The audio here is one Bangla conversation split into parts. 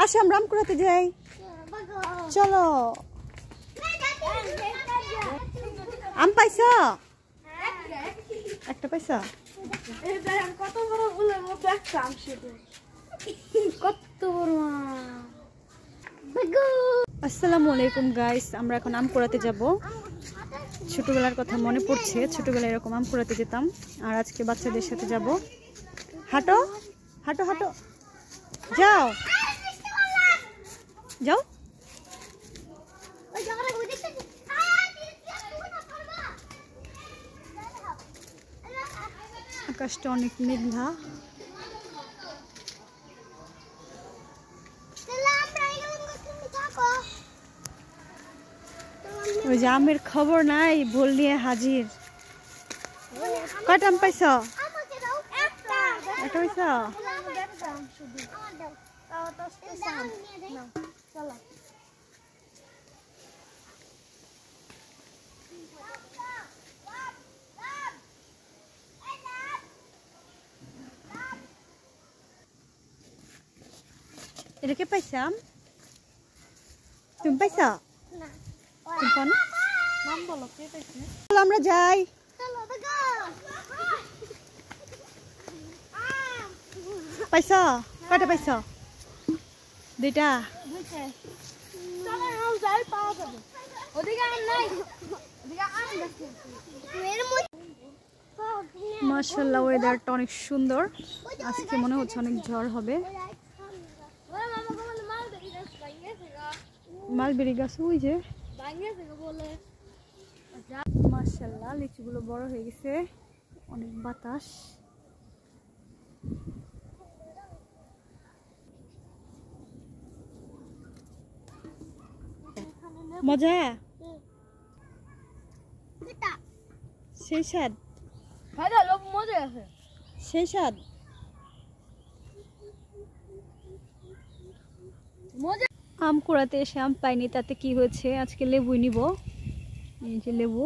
আসো আমরা আম কুড়াতে যাই, চলো। আম পাইছো? একটা পাইছো? কত বড় ফুলের মতো একটা আম, সেটা কত বড় আম। আসসালামু আলাইকুম গাইস, আমরা এখন আম কুড়াতে যাব। ছোটবেলার কথা মনে পড়ছে, ছোটবেলায় এরকম আম কুড়াতে যেতাম। আর আজকে বাচ্চাদের সাথে যাব। হাঁটো হাঁটো হাঁটো, যাও যাও। আকাশটা অনেক মেঘলা। ওই যে আমের খবর নাই, ভুল নিয়ে হাজির। কয়টা আম পাইছ? একটা পাইছ? এটা কে পাইছ আম? তুমি পাইছ? তুমি পাও না? চলো আমরা যাই। পাইছ? কয়টা পাইছ? দুইটা। মাশাআল্লাহ, ওয়েদারটা অনেক সুন্দর। আজকে মনে হচ্ছে অনেক ঝড় হবে। মালবেরি গাছ ওই যে। মাশাআল্লাহ, লিচুগুলো বড় হয়ে গেছে, অনেক বাতাস। মজা, সেই স্বাদ, সেই স্বাদ। আম কুড়াতে এসে আম পাইনি, তাতে কি হয়েছে, আজকে লেবুই নিব। এই যে লেবু।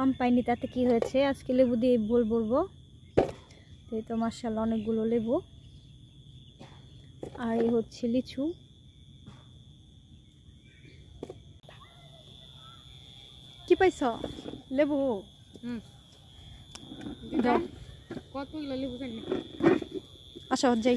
আম পাইনি, তাতে কি হয়েছে, আজকে লেবু দিয়ে বোল বলবো। এই তো মাশাআল্লাহ অনেকগুলো লেবু। আর এই হচ্ছে লিচু। কি পাইছ? লেবু। কতগুলো লেবু জানি। আসো যাই।